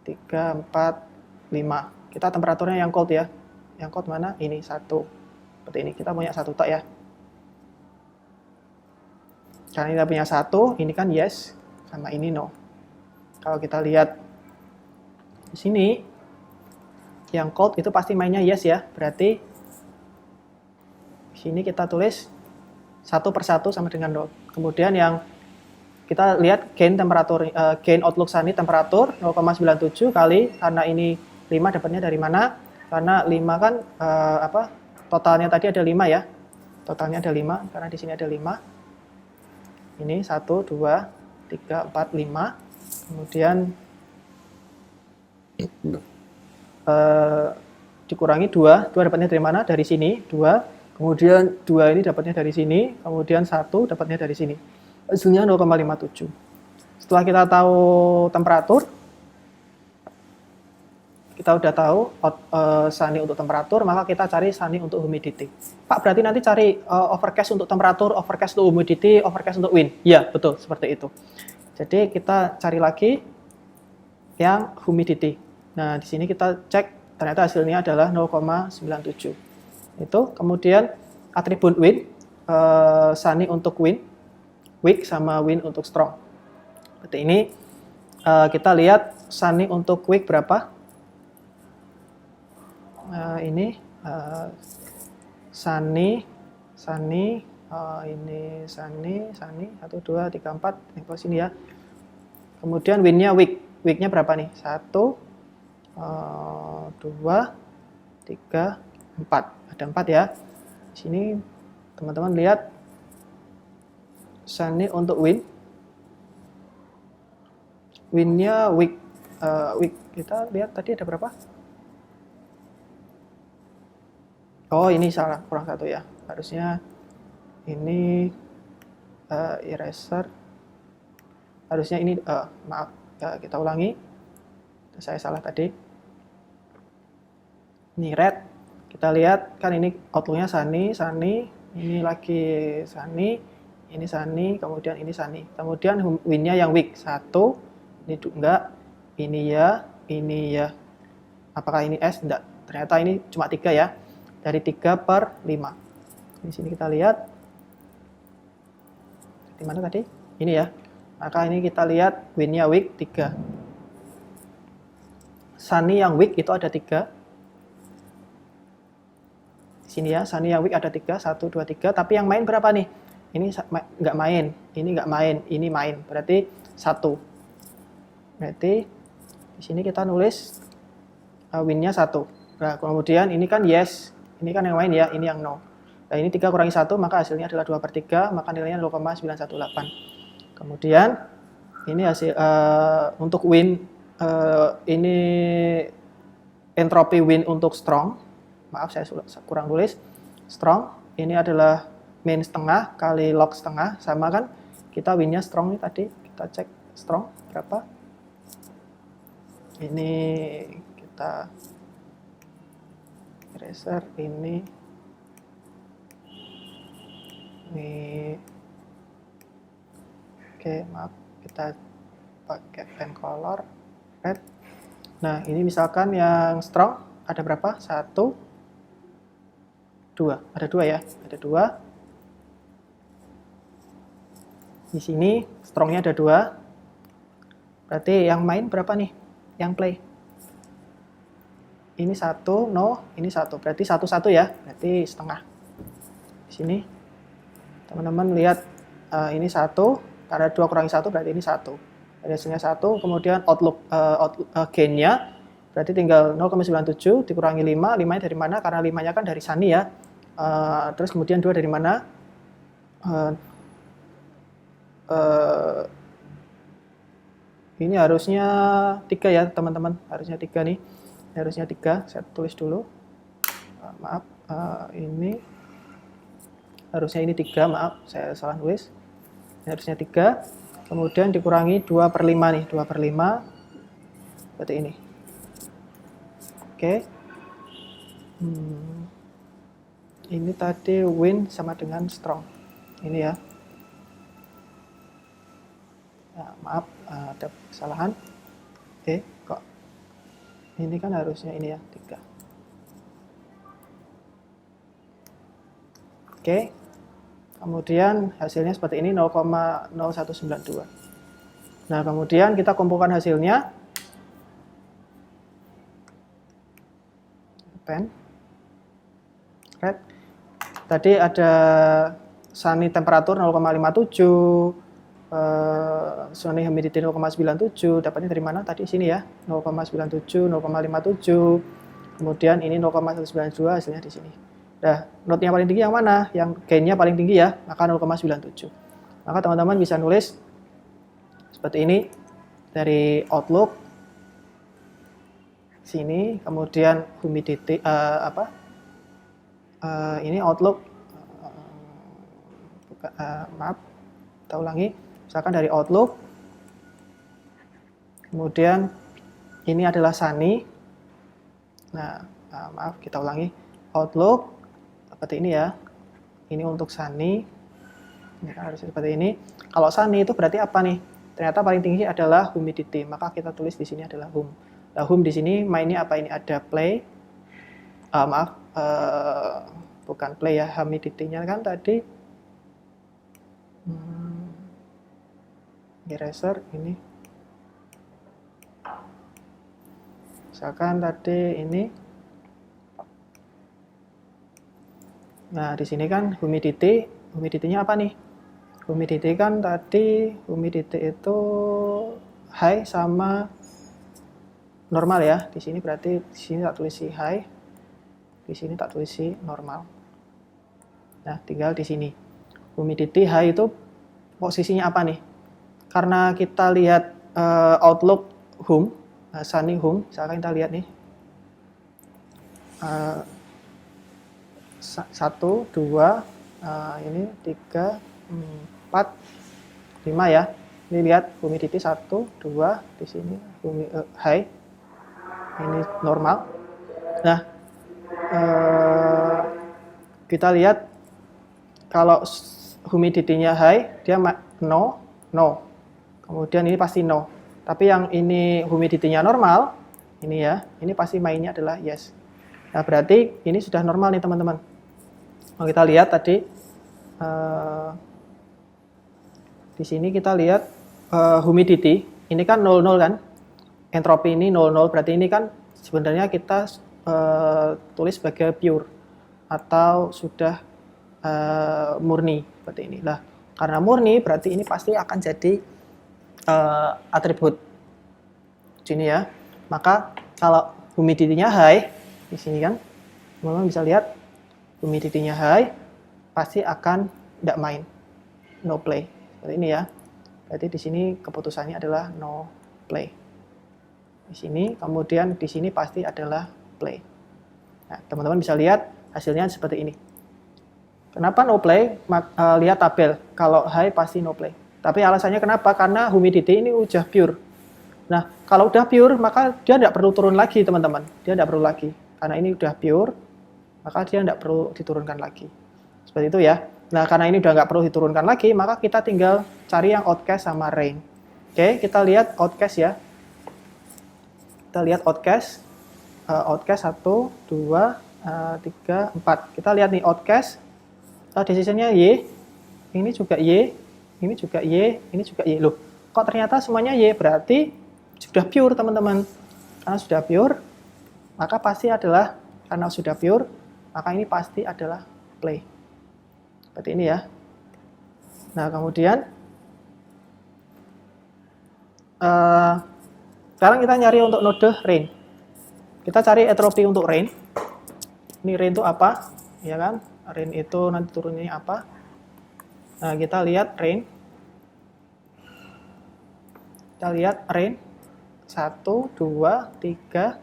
3, 4, 5. Kita temperaturnya yang cold ya. Yang cold mana? Ini 1. Seperti ini. Kita punya 1 tok ya. Karena kita punya 1, ini kan yes, sama ini no. Kalau kita lihat di sini, yang cold itu pasti mainnya yes ya. Berarti di sini kita tulis 1/1 sama dengan 0. Kemudian yang kita lihat gain outlook Sunny temperatur 0,97 kali, karena ini 5 dapatnya dari mana? Karena 5 kan totalnya tadi ada 5 ya. Totalnya ada 5 karena di sini ada 5. Ini 1, 2, 3, 4, 5. Kemudian dikurangi 2 dapatnya dari mana? Dari sini 2. Kemudian 2 ini dapatnya dari sini, kemudian 1 dapatnya dari sini. Hasilnya 0,57. Setelah kita tahu temperatur, kita udah tahu Sunny untuk temperatur, maka kita cari Sunny untuk humidity. Pak, berarti nanti cari overcast untuk temperatur, overcast untuk humidity, overcast untuk wind. Ya, betul, seperti itu. Jadi kita cari lagi yang humidity. Nah, di sini kita cek, ternyata hasilnya adalah 0,97. Itu, kemudian atribut wind, Sunny untuk wind, weak sama wind untuk strong. Seperti ini. Kita lihat Sunny untuk weak berapa? Ini Sunny, ini Sunny 1, 2, 3, 4 ini ke sini ya. Kemudian windnya weaknya berapa nih? 1, 2, 3, 4. Ada 4 ya. Di sini teman-teman lihat Sunny untuk windnya weak. Kita lihat tadi ada berapa? Oh, ini salah, kurang 1 ya. Harusnya ini eraser. Harusnya ini maaf ya, kita ulangi. Saya salah tadi. Ini red. Kita lihat kan ini outlooknya Sunny, ini lagi Sunny, ini Sunny, kemudian ini Sunny. Kemudian windnya yang weak 1, ini enggak, ini ya. Apakah ini S? Enggak. Ternyata ini cuma 3 ya. Dari 3/5. Di sini kita lihat. Di mana tadi? Ini ya. Maka ini kita lihat windnya weak 3. Sunny yang weak itu ada 3. Di sini ya, Sunny yang weak ada 3, 1, 2, 3. Tapi yang main berapa nih? Ini nggak main, ini nggak main, ini main. Berarti 1. Berarti di sini kita nulis win-nya 1. Nah, kemudian ini kan yes, ini kan yang main ya, ini yang no. Nah, ini 3 kurangi 1, maka hasilnya adalah 2/3, maka nilainya 0,918. Kemudian, ini hasil untuk win, ini entropi win untuk strong. Maaf, saya kurang tulis. Strong, ini adalah min setengah kali log setengah, sama kan? Kita win-nya strong nih tadi, kita cek strong berapa. Ini kita eraser ini oke, maaf, kita pakai pen color red. Nah, ini misalkan yang strong ada berapa? 1, 2, ada 2 ya, ada 2. Di sini strongnya ada 2. Berarti yang main berapa nih? Yang play. Ini 1, no, ini 1. Berarti 1, 1 ya, berarti setengah. Di sini, teman-teman lihat ini 1, karena 2 kurangi 1 berarti ini 1. Jadi hasilnya 1, kemudian outlook gain-nya, berarti tinggal 0,97 dikurangi 5, 5-nya dari mana? Karena 5-nya kan dari Sunny ya. Terus kemudian 2 dari mana? Ini harusnya 3 ya teman-teman, harusnya 3 nih. Harusnya 3, saya tulis dulu. Maaf, ini harusnya ini 3, maaf, saya salah tulis. Ini harusnya 3, kemudian dikurangi 2/5 nih, 2/5, berarti ini. Oke. Ini tadi win sama dengan strong. Ini ya. Nah, maaf, ada kesalahan. Kok ini kan harusnya ini ya, 3. Oke. Kemudian hasilnya seperti ini, 0,0192. Nah, kemudian kita kumpulkan hasilnya. Pen. Red. Tadi ada Sunny temperatur 0,57. Sunny humidity 0,97, dapatnya dari mana tadi? Sini ya, 0,97, 0,57, kemudian ini 0,192, hasilnya di sini. Nah, node-nya paling tinggi yang mana? Yang gain-nya paling tinggi ya, maka 0,97. Maka teman-teman bisa nulis seperti ini dari outlook sini, kemudian humidity ini outlook maaf, kita ulangi. Misalkan dari outlook, kemudian ini adalah Sunny. Nah, maaf, kita ulangi. Outlook seperti ini ya. Ini untuk Sunny. Ini kan harus seperti ini. Kalau Sunny itu berarti apa nih? Ternyata paling tinggi adalah humidity. Maka kita tulis di sini adalah hum. Nah, hum di sini mainnya apa ini? Ada play. Maaf, bukan play ya. Humidity-nya kan tadi. Eraser ini. Misalkan tadi ini. Nah, di sini kan humidity. Humidity-nya apa nih? Humidity kan tadi, humidity itu high sama normal ya. Di sini berarti di sini tak tulis high. Di sini tak tulis normal. Nah, tinggal di sini. Humidity high itu posisinya apa nih? Karena kita lihat outlook hum, Sunny hum, misalkan kita lihat nih. 1, 2, ini 3, 4, 5 ya. Ini lihat humidity 1, 2, di sini high. Ini normal. Nah, kita lihat kalau humidity-nya high, dia no. Kemudian ini pasti no. Tapi yang ini humidity-nya normal, ini ya, ini pasti mainnya adalah yes. Nah, berarti ini sudah normal nih teman-teman. Kalau kita lihat tadi, di sini kita lihat humidity, ini kan 00 kan, entropi ini 00, berarti ini kan sebenarnya kita tulis sebagai pure atau sudah murni seperti ini. Lah, karena murni berarti ini pasti akan jadi atribut. sini ya. Maka kalau humidity-nya high di sini kan, teman-teman bisa lihat humidity-nya high, pasti akan tidak main, no play. Seperti ini ya. Berarti di sini keputusannya adalah no play. Di sini, kemudian di sini pasti adalah play. Nah, teman-teman bisa lihat hasilnya seperti ini. Kenapa no play? Lihat tabel. Kalau high pasti no play. Tapi alasannya kenapa? Karena humidity ini udah pure. Nah, kalau udah pure, maka dia tidak perlu turun lagi, teman-teman. Dia tidak perlu lagi. Karena ini udah pure, maka dia tidak perlu diturunkan lagi. Seperti itu ya. Nah, karena ini udah nggak perlu diturunkan lagi, maka kita tinggal cari yang outcast sama rain. Oke, kita lihat outcast ya. Kita lihat outcast. Outcast 1, 2, 3, 4. Kita lihat nih outcast. Decision-nya Y. Ini juga Y. Ini juga Y. Ini juga Y. Loh, kok ternyata semuanya Y? Berarti sudah pure, teman-teman. Karena sudah pure, maka pasti adalah, karena sudah pure, maka ini pasti adalah play. Seperti ini ya. Nah, kemudian sekarang kita nyari untuk node rain. Kita cari entropi untuk rain. Ini rain itu apa? Ya kan? Rain itu nanti turunnya apa? Nah, kita lihat rain. Kita lihat rain. 1, 2, 3,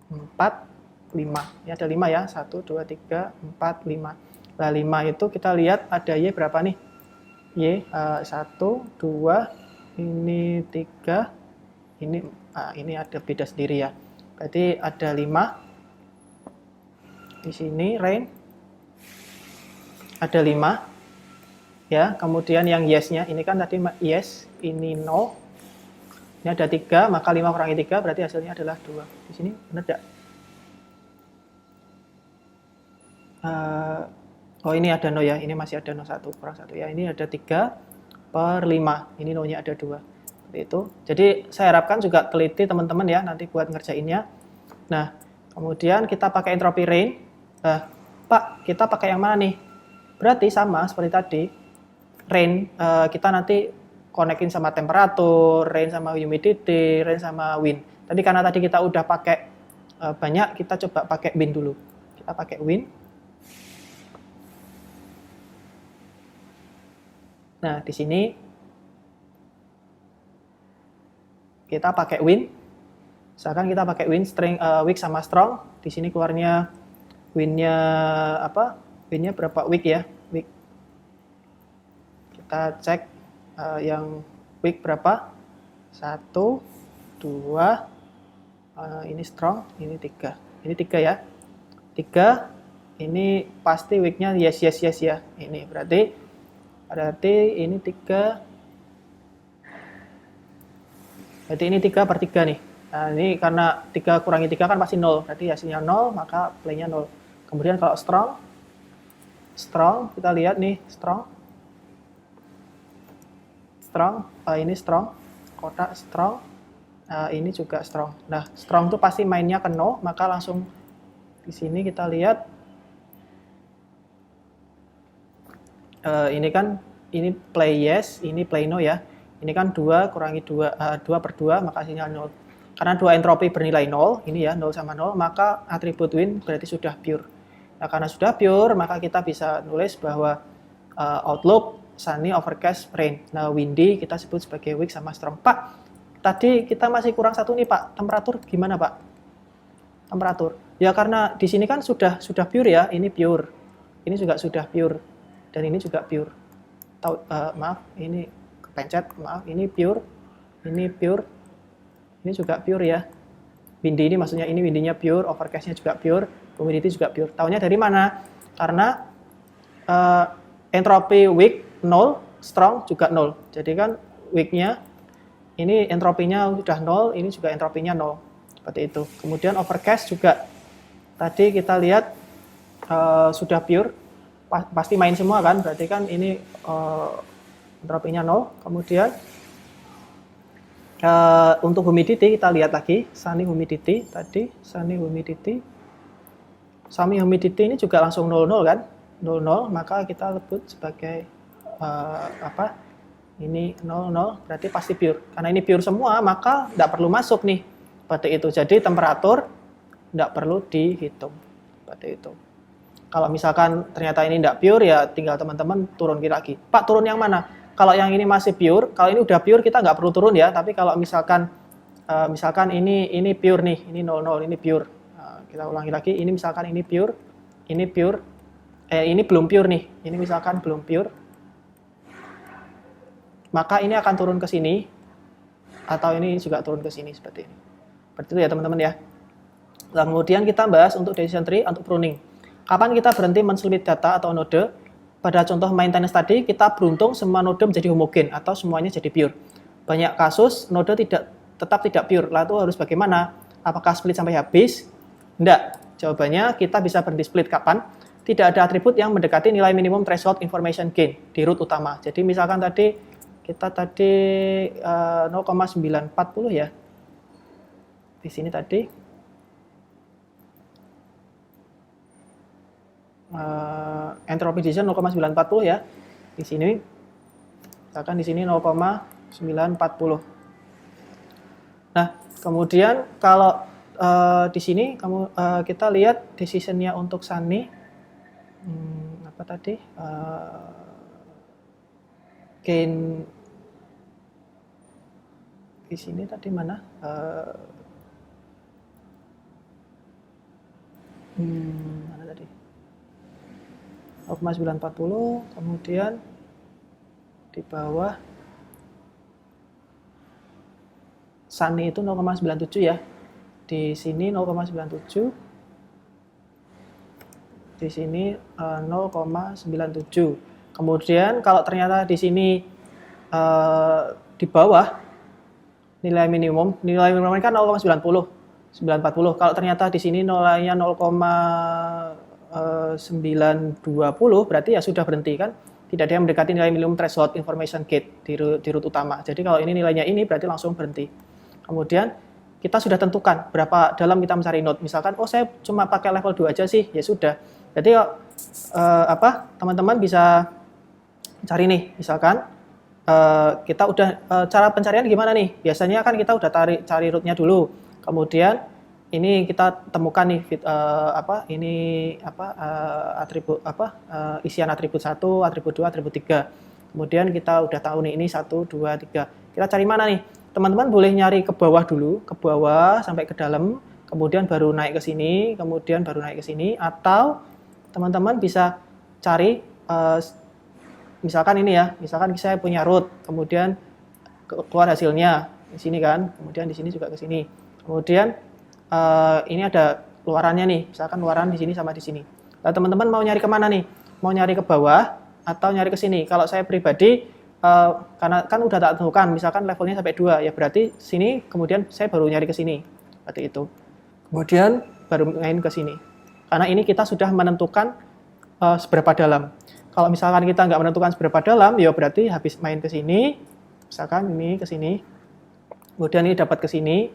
4, 5. Ini ada 5 ya. 1, 2, 3, 4, 5. Nah, 5 itu kita lihat ada Y berapa nih? Y 1, 2, ini 3, ini ada beda sendiri ya. Berarti ada 5. Di sini rain ada 5. Ya, kemudian yang yes-nya ini kan tadi yes, ini no. Ini ada 3, maka 5 kurangi 3 berarti hasilnya adalah 2. Di sini benar enggak? Oh, ini ada no ya, ini masih ada no 1 kurang 1 ya. Ini ada 3/5, ini no-nya ada 2. Seperti itu. Jadi saya harapkan juga teliti teman-teman ya nanti buat ngerjainnya. Nah, kemudian kita pakai entropi rain. Pak, kita pakai yang mana nih? Berarti sama seperti tadi. Rain kita nanti konekin sama temperatur, rain sama humidity, rain sama wind. Tadi karena tadi kita udah pakai banyak, kita coba pakai wind dulu. Kita pakai wind. Nah, di sini kita pakai wind. Misalkan kita pakai wind weak sama strong. Di sini keluarnya windnya apa? Windnya berapa weak ya? Weak. Kita cek yang weak berapa? 1, 2, ini strong, ini 3. Ini 3 ya. 3, ini pasti weaknya yes ya. Ini berarti ini 3. Berarti ini 3/3 nih. Nah, ini karena 3 kurangi 3 kan pasti 0. Berarti hasilnya 0, maka play-nya 0. Kemudian kalau strong, kita lihat nih, strong. Ini strong. Kotak strong. Ini juga strong. Nah, strong itu pasti mainnya ke 0, maka langsung di sini kita lihat. Ini kan, ini play yes, ini play no ya. Ini kan 2 kurangi 2/2, maka hasilnya 0. Karena 2 entropi bernilai 0, ini ya, 0 sama 0, maka atribut wind berarti sudah pure. Nah, karena sudah pure, maka kita bisa nulis bahwa outlook, sunny, overcast, rain. Nah, windy kita sebut sebagai weak sama strong. Pak, tadi kita masih kurang 1 nih Pak, temperatur gimana Pak? Temperatur. Ya karena di sini kan sudah pure ya, ini pure. Ini juga sudah pure. Dan ini juga pure. Maaf, ini kepencet, maaf, ini pure, ini juga pure ya. Windy ini maksudnya ini windinya pure, overcastnya juga pure, humidity juga pure. Taunya dari mana? Karena entropi weak 0, strong juga 0. Jadi kan weaknya ini entropinya sudah 0, ini juga entropinya 0. Seperti itu. Kemudian overcast juga tadi kita lihat sudah pure. Pasti main semua kan, berarti kan ini entropinya 0. Kemudian untuk humidity kita lihat lagi, sunny humidity tadi, sunny humidity ini juga langsung 00 kan, 00, maka kita sebut sebagai ini 0, 0, berarti pasti pure. Karena ini pure semua, maka tidak perlu masuk nih. Seperti itu. Jadi temperatur tidak perlu dihitung. Seperti itu. Kalau misalkan ternyata ini tidak pure, ya tinggal teman-teman turun lagi. Pak, turun yang mana? Kalau yang ini masih pure, kalau ini udah pure kita nggak perlu turun ya. Tapi kalau misalkan ini pure nih, ini 00, ini pure. Kita ulangi lagi, ini misalkan ini pure, ini belum pure nih. Ini misalkan belum pure. Maka ini akan turun ke sini, atau ini juga turun ke sini seperti ini. Seperti itu ya teman-teman ya. Kemudian kita bahas untuk decision tree, untuk pruning. Kapan kita berhenti menselip data atau node? Pada contoh maintenance tadi, kita beruntung semua node menjadi homogen atau semuanya jadi pure. Banyak kasus node tetap tidak pure. Lalu harus bagaimana? Apakah split sampai habis? Enggak. Jawabannya kita bisa berhenti split kapan? Tidak ada atribut yang mendekati nilai minimum threshold information gain di root utama. Jadi misalkan kita tadi 0,940 ya. Di sini tadi entropy decision 0,940 ya. Di sini misalkan di sini 0,940. Nah, kemudian kalau di sini kita lihat decisionnya untuk Sunny apa tadi? Gain di sini tadi mana? Mana tadi? 0,940, kemudian di bawah Sunny itu 0,97 ya. Di sini 0,97. Di sini 0,97. Kemudian kalau ternyata di sini di bawah nilai minimum kan 0,90, 940. Kalau ternyata di sini nilainya 0,920, berarti ya sudah berhenti kan? Tidak ada yang mendekati nilai minimum threshold information gate di root utama. Jadi kalau ini nilainya ini berarti langsung berhenti. Kemudian kita sudah tentukan berapa dalam kita mencari node. Misalkan, oh saya cuma pakai level 2 aja sih, ya sudah. Jadi teman-teman bisa cari nih, misalkan kita udah cara pencarian gimana nih? Biasanya kan kita udah cari rootnya dulu, kemudian ini kita temukan nih atribut isian atribut 1, atribut 2, atribut 3. Kemudian kita udah tahu nih ini 1, 2, 3. Kita cari mana nih? Teman-teman boleh nyari ke bawah dulu, ke bawah sampai ke dalam, kemudian baru naik ke sini, kemudian baru naik ke sini, atau teman-teman bisa cari misalkan ini ya, misalkan saya punya root, kemudian keluar hasilnya di sini kan, kemudian di sini juga ke sini, kemudian ini ada luarannya nih, misalkan luaran di sini sama di sini. Nah, teman-teman mau nyari kemana nih? Mau nyari ke bawah atau nyari ke sini? Kalau saya pribadi, karena kan udah tak tentukan, misalkan levelnya sampai 2, ya berarti sini, kemudian saya baru nyari ke sini, seperti itu. Kemudian baru main ke sini. Karena ini kita sudah menentukan seberapa dalam. Kalau misalkan kita nggak menentukan seberapa dalam, ya berarti habis main ke sini, misalkan ini ke sini, kemudian ini dapat ke sini,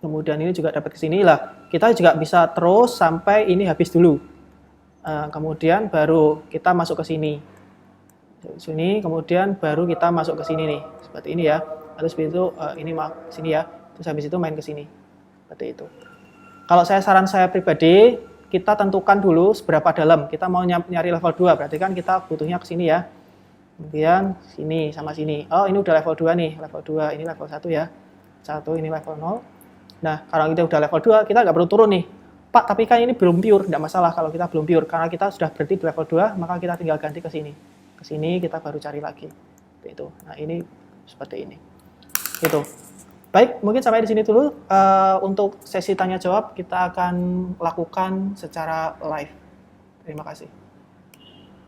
kemudian ini juga dapat ke sini lah. Kita juga bisa terus sampai ini habis dulu. Kemudian baru kita masuk ke sini. Sini, kemudian baru kita masuk ke sini nih, seperti ini ya. Terus habis itu ini sini ya. Terus habis itu main ke sini, seperti itu. Kalau saran saya pribadi, kita tentukan dulu seberapa dalam. Kita mau nyari level 2, berarti kan kita butuhnya ke sini ya. Kemudian sini sama sini. Oh, ini udah level 2 nih, level 2, ini level 1 ya. 1, ini level 0. Nah, kalau kita udah level 2, kita nggak perlu turun nih. Pak, tapi kan ini belum pure, tidak masalah kalau kita belum pure. Karena kita sudah berhenti di level 2, maka kita tinggal ganti ke sini. Ke sini kita baru cari lagi. Seperti itu. Nah, ini seperti ini. Gitu. Baik, mungkin sampai di sini dulu. Untuk sesi tanya jawab kita akan lakukan secara live. Terima kasih.